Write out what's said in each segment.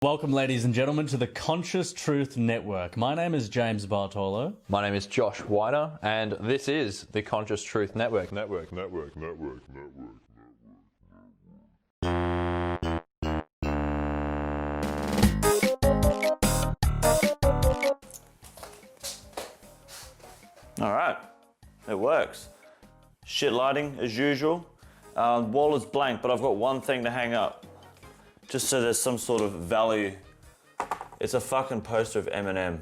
Welcome, ladies and gentlemen, to the Conscious Truth Network. My name is James Bartolo. My name is Josh Whiter, and this is the Conscious Truth Network. All right, it works. Shit lighting as usual. Wall is blank, but I've got one thing to hang up. Just so there's some sort of value. It's a fucking poster of Eminem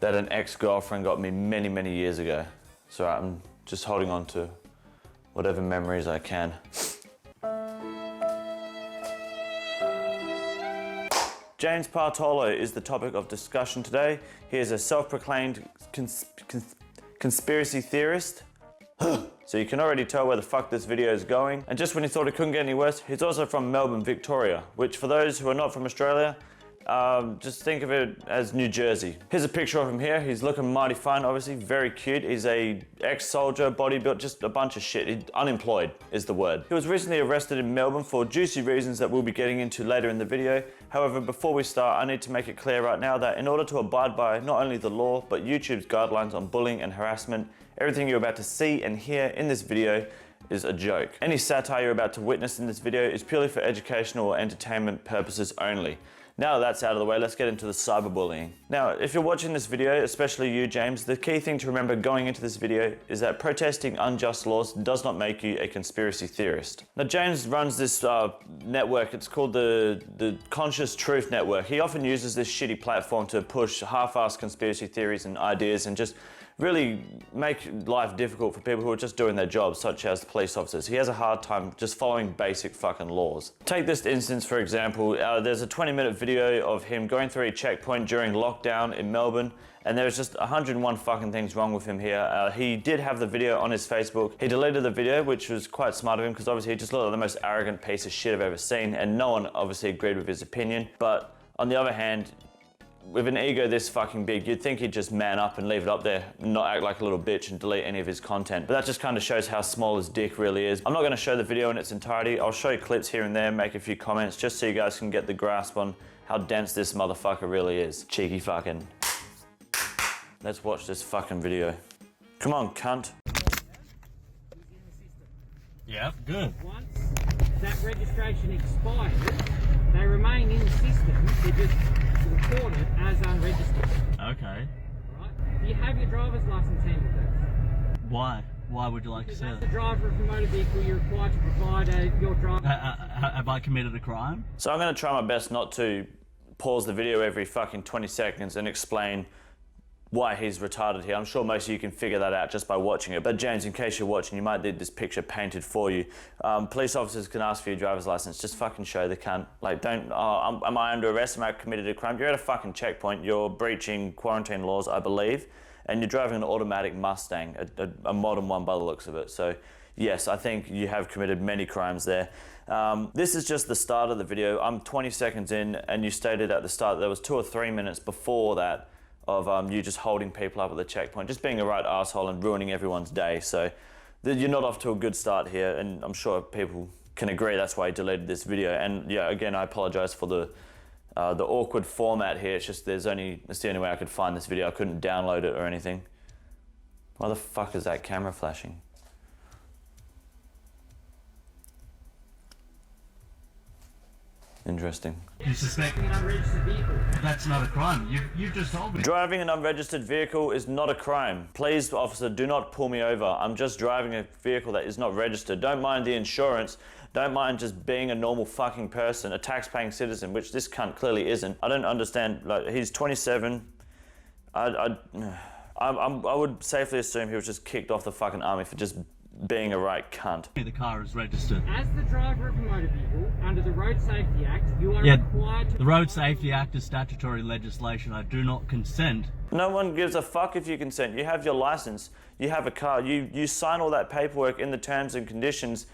that an ex-girlfriend got me many, many years ago. So I'm just holding on to whatever memories I can. James Bartolo is the topic of discussion today. He is a self-proclaimed conspiracy theorist. So you can already tell where the fuck this video is going. And just when you thought it couldn't get any worse, he's also from Melbourne, Victoria, which for those who are not from Australia, just think of it as New Jersey. Here's a picture of him here. He's looking mighty fine, obviously, very cute. He's a ex-soldier, bodybuilder, just a bunch of shit. Unemployed is the word. He was recently arrested in Melbourne for juicy reasons that we'll be getting into later in the video. However, before we start, I need to make it clear right now that in order to abide by not only the law, but YouTube's guidelines on bullying and harassment, everything you're about to see and hear in this video is a joke. Any satire you're about to witness in this video is purely for educational or entertainment purposes only. Now that that's out of the way, let's get into the cyberbullying. Now, if you're watching this video, especially you, James, the key thing to remember going into this video is that protesting unjust laws does not make you a conspiracy theorist. Now, James runs this network. It's called the Conscious Truth Network. He often uses this shitty platform to push half-assed conspiracy theories and ideas and just really make life difficult for people who are just doing their jobs, such as the police officers. He has a hard time just following basic fucking laws. Take this instance, for example. There's a 20-minute video of him going through a checkpoint during lockdown in Melbourne, and there's just 101 fucking things wrong with him here. He did have the video on his Facebook. He deleted the video, which was quite smart of him, because obviously he just looked like the most arrogant piece of shit I've ever seen, and no one obviously agreed with his opinion. But on the other hand, with an ego this fucking big, you'd think he'd just man up and leave it up there and not act like a little bitch and delete any of his content. But that just kind of shows how small his dick really is. I'm not going to show the video in its entirety. I'll show you clips here and there, make a few comments, just so you guys can get the grasp on how dense this motherfucker really is. Cheeky fucking. Let's watch this fucking video. Come on, cunt. Yeah, good. Once that registration expires, they remain in the system. They're just recorded as unregistered. Okay. Right? Do you have your driver's license handy, please? Why? Why would you like to Because see as it? the driver of a motor vehicle, you're required to provide your driver. Have I committed a crime? So I'm going to try my best not to pause the video every fucking 20 seconds and explain why he's retarded here. I'm sure most of you can figure that out just by watching it. But James, in case you're watching, you might need this picture painted for you. Police officers can ask for your driver's license. Just fucking show the cunt. Like, don't, am I under arrest? Am I committed a crime? You're at a fucking checkpoint. You're breaching quarantine laws, I believe. And you're driving an automatic Mustang, a modern one by the looks of it. So yes, I think you have committed many crimes there. This is just the start of the video. I'm 20 seconds in, and you stated at the start that there was 2 or 3 minutes before that of you just holding people up at the checkpoint, just being a right asshole and ruining everyone's day. So you're not off to a good start here, and I'm sure people can agree that's why he deleted this video. And yeah, again, I apologize for the awkward format here. It's just it's the only way I could find this video. I couldn't download it or anything. Why the fuck is that camera flashing? Interesting. You suspect An unregistered vehicle. that's not a crime. You've just told me. Driving an unregistered vehicle is not a crime. Please, officer, do not pull me over. I'm just driving a vehicle that is not registered. Don't mind the insurance. Don't mind just being a normal fucking person, a tax-paying citizen, which this cunt clearly isn't. I don't understand. Like, he's 27. I would safely assume he was just kicked off the fucking army for just being a right cunt. The car is registered. As the driver of a motor vehicle, under the Road Safety Act, you are required to... The Road Safety Act is statutory legislation. I do not consent. No one gives a fuck if you consent. You have your license, you have a car, you sign all that paperwork in the terms and conditions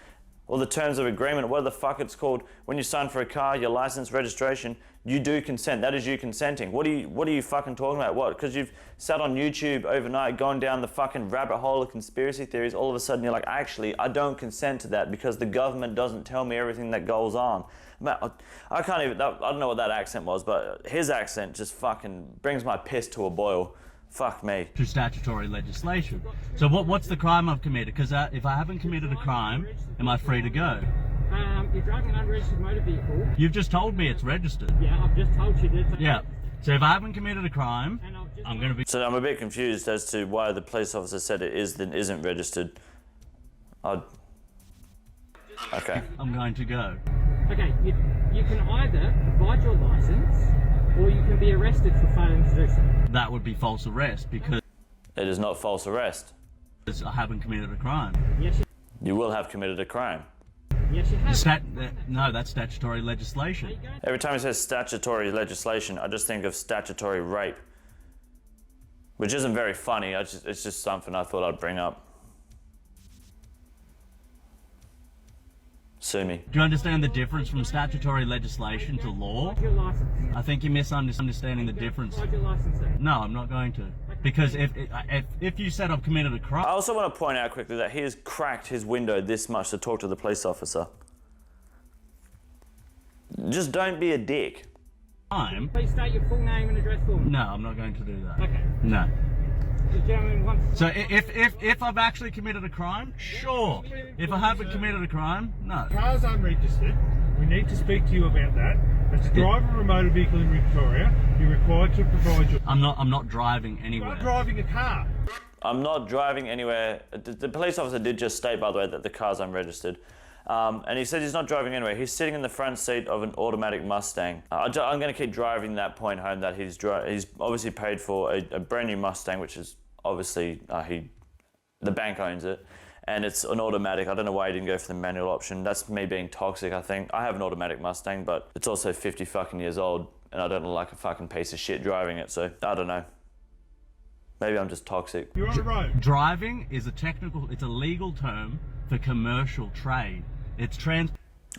or the terms of agreement, whatever the fuck it's called, when you sign for a car, your license, registration, you do consent. That is you consenting. What are you fucking talking about? What? Because you've sat on YouTube overnight, gone down the fucking rabbit hole of conspiracy theories, all of a sudden you're like, actually, I don't consent to that because the government doesn't tell me everything that goes on. Man, I can't even, I don't know what that accent was, but his accent just fucking brings my piss to a boil. Fuck me. To statutory legislation. So what's the crime I've committed? Because if I haven't committed a crime, am I free to go? You're driving an unregistered motor vehicle. You've just told me it's registered. Yeah, I've just told you that. Yeah. So if I haven't committed a crime, I'm going to be... So I'm a bit confused as to why the police officer said it is then isn't registered. Okay. I'm going to go. Okay, you can either provide your license or you can be arrested for failing to do so. That would be false arrest because It is not false arrest. I haven't committed a crime. Yes, You will have committed a crime. yes, you have. No, that's statutory legislation. Every time it says statutory legislation, I just think of statutory rape. Which isn't very funny, it's just something I thought I'd bring up. Sue me. Do you understand the difference from statutory legislation to law? Your license. I think you're misunderstanding the difference. Provide your license then. No, I'm not going to. Because if you said I've committed a I crime... also want to point out quickly that he has cracked his window this much to talk to the police officer. Just don't be a dick. Please state your full name and address for me. No, I'm not going to do that. Okay. No. The gentleman wants... So if I've actually committed a crime, sure. If I haven't committed a crime, no. Car's unregistered. We need to speak to you about that. As a driver of a motor vehicle in Victoria, you're required to provide your... I'm not driving You are anywhere. driving a car. I'm not driving anywhere. The police officer did just state, by the way, that the car's unregistered. And he said he's not driving anywhere. He's sitting in the front seat of an automatic Mustang. I'm going to keep driving that point home that he's obviously paid for a brand new Mustang, which is obviously the bank owns it. And it's an automatic. I don't know why he didn't go for the manual option. That's me being toxic, I think. I have an automatic Mustang, but it's also 50 fucking years old, and I don't look like a fucking piece of shit driving it, so I don't know. Maybe I'm just toxic. You're on the road. Driving is it's a legal term for commercial trade.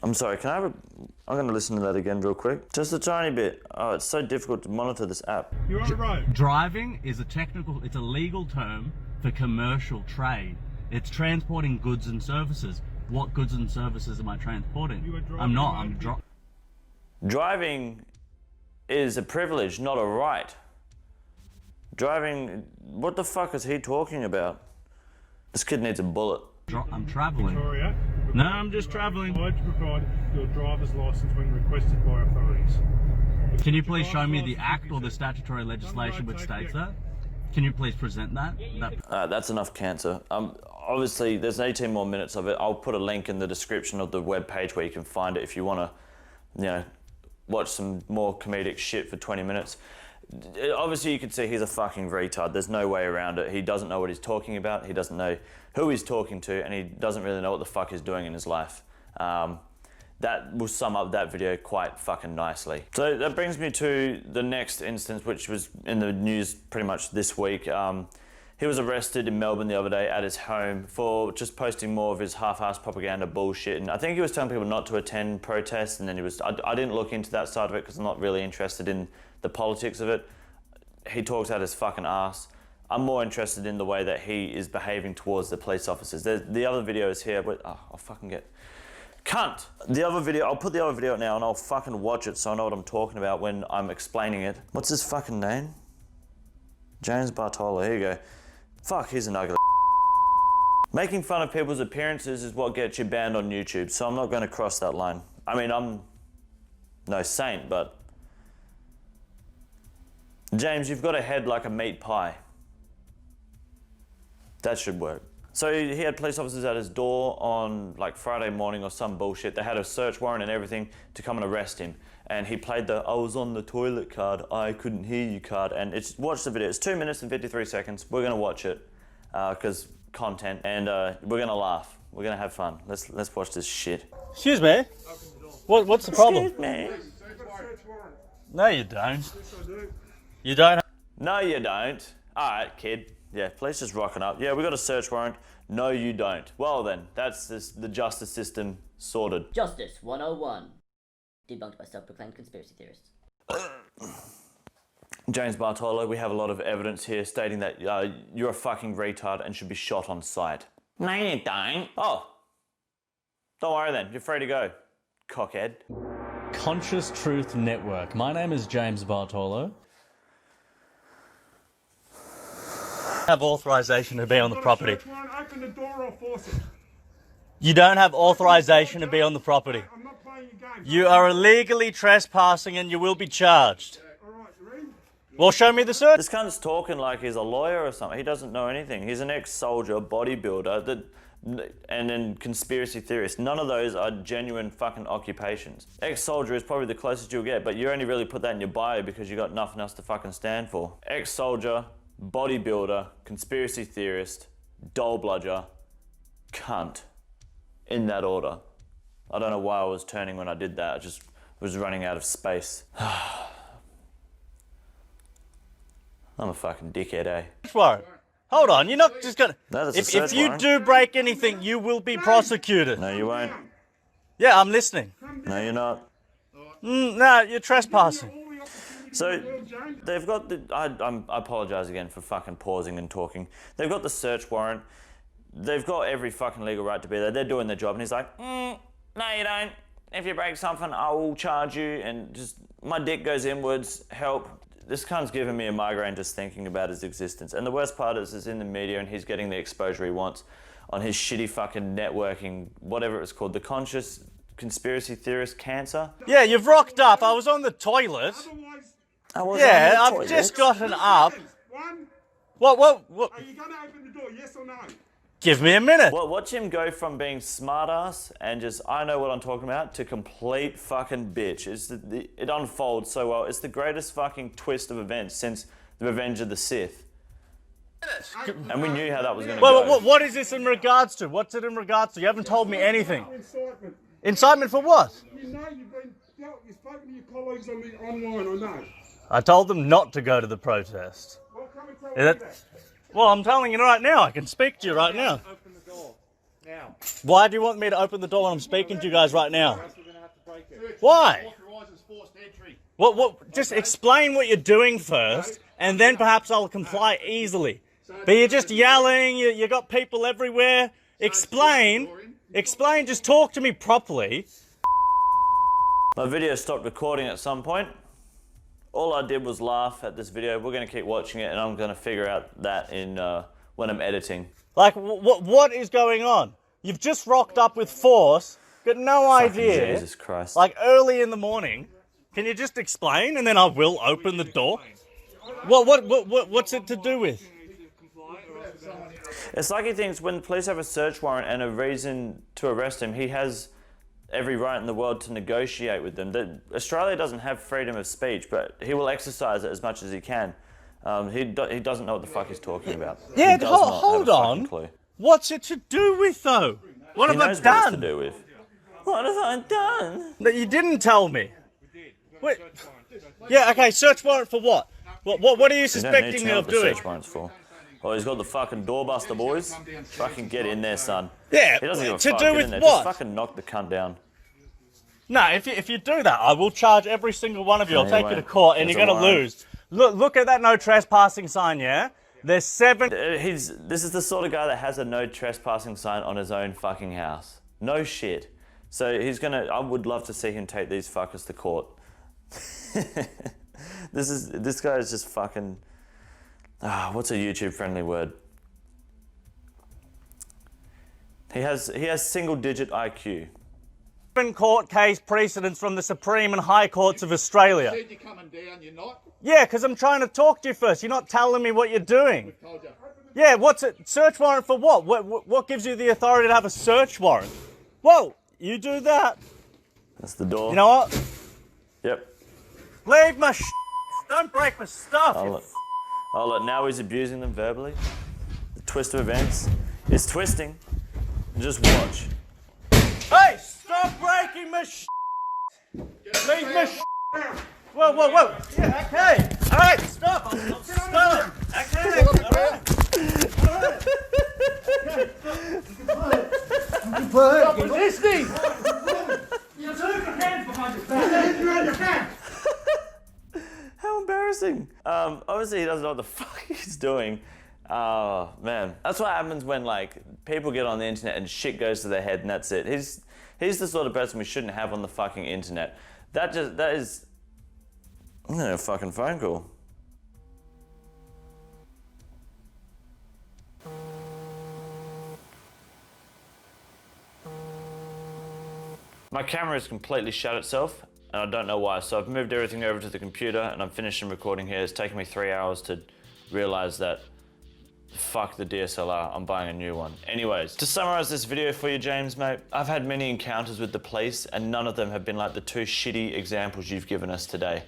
I'm sorry, I'm going to listen to that again real quick. Just a tiny bit. Oh, it's so difficult to monitor this app. You're on the road. Driving is it's a legal term for commercial trade. It's transporting goods and services. What goods and services am I transporting? You are driving I'm not. a motor Driving is a privilege, not a right. Driving, what the fuck is he talking about? This kid needs a bullet. I'm traveling. Victoria. No, I'm just traveling. Required to provide your driver's license when requested by authorities. Can you please show me the act or the statutory legislation which states that? Can you please present that? That's enough cancer. Obviously, there's 18 more minutes of it. I'll put a link in the description of the webpage where you can find it if you want to, watch some more comedic shit for 20 minutes. Obviously, you can see he's a fucking retard. There's no way around it. He doesn't know what he's talking about. He doesn't know who he's talking to, and he doesn't really know what the fuck he's doing in his life. That will sum up that video quite fucking nicely. So that brings me to the next instance, which was in the news pretty much this week. He was arrested in Melbourne the other day at his home for just posting more of his half-assed propaganda bullshit. And I think he was telling people not to attend protests, and then I didn't look into that side of it because I'm not really interested in the politics of it. He talks out his fucking ass. I'm more interested in the way that he is behaving towards the police officers. The other video is here, but I'll fucking get... Cunt! The other video, I'll put the other video out now and I'll fucking watch it so I know what I'm talking about when I'm explaining it. What's his fucking name? James Bartolo, here you go. Fuck, he's an ugly... Making fun of people's appearances is what gets you banned on YouTube, so I'm not going to cross that line. I mean, I'm no saint, but... James, you've got a head like a meat pie. That should work. So he had police officers at his door on like Friday morning or some bullshit. They had a search warrant and everything to come and arrest him. And he played the "I was on the toilet" card, "I couldn't hear you" card. And watch the video. It's 2 minutes and 53 seconds. We're gonna watch it because content, and we're gonna laugh. We're gonna have fun. Let's watch this shit. Excuse me. What's the problem? Excuse me. No, you don't. You don't. No, you don't. All right, kid. Yeah, police just rocking up. Yeah, we got a search warrant. No, you don't. Well then, that's the justice system sorted. Justice 101. Debunked by self-proclaimed conspiracy theorists. James Bartolo, we have a lot of evidence here stating that you're a fucking retard and should be shot on sight. No, you don't. Oh. Don't worry then, you're free to go, cockhead. Conscious Truth Network. My name is James Bartolo. Have authorization to be on the property. Search warrant, open the door or force it. You don't have authorization to be on the property. I'm not playing your game. You are illegally trespassing and you will be charged. All right, you ready? Well, show me the search. This cunt's talking like he's a lawyer or something. He doesn't know anything. He's an ex-soldier, bodybuilder, and then conspiracy theorist. None of those are genuine fucking occupations. Ex-soldier is probably the closest you'll get, but you only really put that in your bio because you got nothing else to fucking stand for. Ex-soldier, bodybuilder, conspiracy theorist, doll bludger, cunt. In that order. I don't know why I was turning when I did that. I just was running out of space. I'm a fucking dickhead, eh? Warrant. Hold on, you're not just gonna... No, that's a If search you warrant. do break anything, you will be prosecuted. No, you won't. Yeah, I'm listening. No, you're not. No, you're trespassing. So, they've got the... I apologise again for fucking pausing and talking. They've got the search warrant. They've got every fucking legal right to be there. They're doing their job. And he's like, no, you don't. If you break something, I will charge you. And just, my dick goes inwards. Help. This cunt's giving me a migraine just thinking about his existence. And the worst part is in the media and he's getting the exposure he wants on his shitty fucking networking, whatever it's called, the conscious conspiracy theorist cancer. Yeah, you've rocked up. I was on the toilet. Yeah, I've just gotten up. One, What? are you going to open the door, yes or no? Give me a minute. Well, watch him go from being smartass and just, I know what I'm talking about, to complete fucking bitch. It unfolds so well. It's the greatest fucking twist of events since the Revenge of the Sith. And we knew how that was going to go. What is this in regards to? What's it in regards to? You haven't told me anything. Incitement. Incitement for what? You know you've spoken to your colleagues on the online, I know. I told them not to go to the protest. Well, come and tell Is me that- that. Well, I'm telling you right now. I can speak to you right now. Open the door. Now. Why do you want me to open the door when I'm speaking to you guys right now? We're going to have to break it. Why? Authorises forced entry. Just explain what you're doing first, and then perhaps I'll comply easily. But you're just yelling, you got people everywhere. Explain, just talk to me properly. My video stopped recording at some point. All I did was laugh at this video. We're going to keep watching it and I'm going to figure out that when I'm editing. Like, what is going on? You've just rocked up with force, got no idea. Jesus Christ. Like, early in the morning. Can you just explain and then I will open the door? What's it to do with? It's like he thinks when the police have a search warrant and a reason to arrest him, he has every right in the world to negotiate with them. Australia doesn't have freedom of speech, but he will exercise it as much as he can. He doesn't know what the fuck he's talking about. Yeah, He does not hold have a fucking on. clue. What's it to do with, though? What He have I knows what it's to done? do with. What have I done? That you didn't tell me. Wait. Yeah, okay, search warrant for what? What are you You don't need suspecting to me know of what the doing? search warrant's for. Oh, he's got the fucking doorbuster, boys. Fucking get in there, son. Yeah, He doesn't give a to fuck. do Get with in there. what? Just fucking knock the cunt down. No, if you do that, I will charge every single one of you. I'll No, you take you to won't. court, and There's you're a going to warrant. lose. Look at that no trespassing sign, yeah? There's 7... This is the sort of guy that has a no trespassing sign on his own fucking house. No shit. So I would love to see him take these fuckers to court. This guy is just fucking, what's a YouTube friendly word? He has single digit IQ. court case precedents from the Supreme and High Courts of Australia. You said you're coming down, you're not. Yeah, because I'm trying to talk to you first. You're not telling me what you're doing. Told you. Yeah, what's it? Search warrant for what? What gives you the authority to have a search warrant? Whoa, you do that. That's the door. You know what? Yep. Leave my Don't break my stuff. Now he's abusing them verbally. The twist of events is twisting. Just watch. Hey, stop breaking my Leave my Whoa. Yeah, okay. All right, stop. I'll stop. Okay, all right. Stop resisting! You turn your hands behind your back. How embarrassing. Obviously he doesn't know what the fuck he's doing. Oh, man. That's what happens when, like, people get on the internet and shit goes to their head and that's it. He's the sort of person we shouldn't have on the fucking internet. That is... I'm gonna have a fucking phone call. My camera has completely shut itself, and I don't know why. So I've moved everything over to the computer, and I'm finishing recording here. It's taken me 3 hours to realize that, fuck the DSLR, I'm buying a new one. Anyways, to summarize this video for you, James, mate, I've had many encounters with the police, and none of them have been like the two shitty examples you've given us today.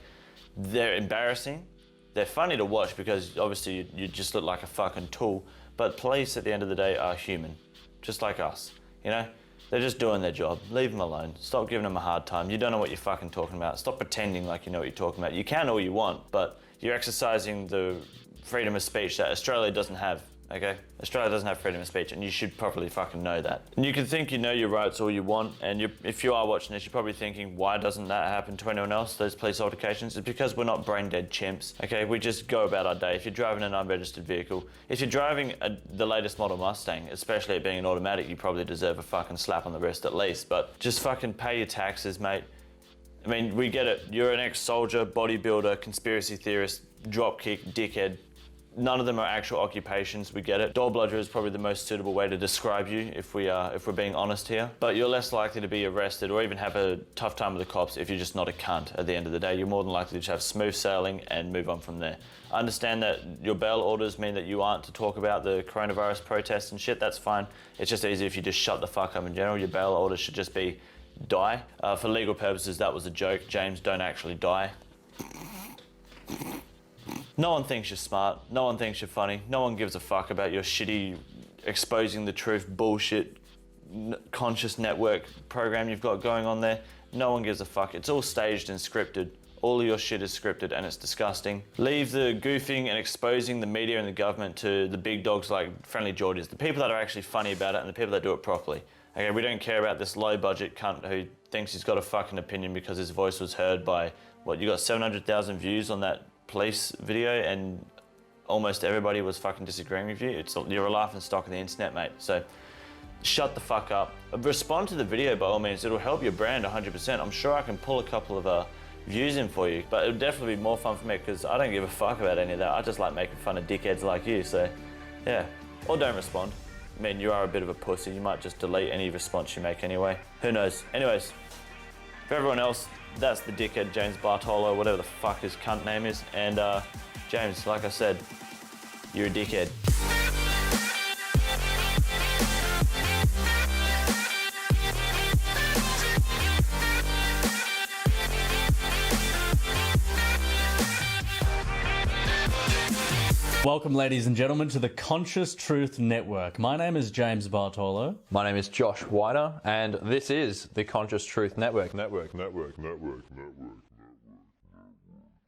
They're embarrassing. They're funny to watch because obviously you just look like a fucking tool, but police at the end of the day are human, just like us, you know? They're just doing their job. Leave them alone. Stop giving them a hard time. You don't know what you're fucking talking about. Stop pretending like you know what you're talking about. You can all you want, but you're exercising the freedom of speech that Australia doesn't have, okay? Australia doesn't have freedom of speech, and you should probably fucking know that. And you can think you know your rights all you want, and if you are watching this, you're probably thinking, why doesn't that happen to anyone else, those police altercations? It's because we're not brain-dead chimps, okay? We just go about our day. If you're driving an unregistered vehicle, if you're driving the latest model Mustang, especially it being an automatic, you probably deserve a fucking slap on the wrist at least, but just fucking pay your taxes, mate. I mean, we get it. You're an ex-soldier, bodybuilder, conspiracy theorist, dropkick, dickhead. None of them are actual occupations, we get it. Door bludger is probably the most suitable way to describe you if we're being honest here. But you're less likely to be arrested or even have a tough time with the cops if you're just not a cunt at the end of the day. You're more than likely to just have smooth sailing and move on from there. I understand that your bail orders mean that you aren't to talk about the coronavirus protests and shit, that's fine. It's just easier if you just shut the fuck up in general. Your bail orders should just be die. For legal purposes, that was a joke. James, don't actually die. No one thinks you're smart, no one thinks you're funny, no one gives a fuck about your shitty exposing the truth bullshit conscious network program you've got going on there. No one gives a fuck. It's all staged and scripted. All of your shit is scripted and it's disgusting. Leave the goofing and exposing the media and the government to the big dogs like Friendly Georges, the people that are actually funny about it and the people that do it properly. Okay, we don't care about this low budget cunt who thinks he's got a fucking opinion because his voice was heard by, what, you got 700,000 views on that police video and almost everybody was fucking disagreeing with you. You're a laughing stock of the internet, mate. So shut the fuck up. Respond to the video by all means. It'll help your brand 100%. I'm sure I can pull a couple of views in for you, but it'll definitely be more fun for me because I don't give a fuck about any of that. I just like making fun of dickheads like you. So yeah, or don't respond. I mean, you are a bit of a pussy. You might just delete any response you make anyway. Who knows? Anyways, for everyone else, that's the dickhead James Bartolo, whatever the fuck his cunt name is. And James, like I said, you're a dickhead. Welcome, ladies and gentlemen, to the Conscious Truth Network. My name is James Bartolo. My name is Josh Whiter, and this is the Conscious Truth Network.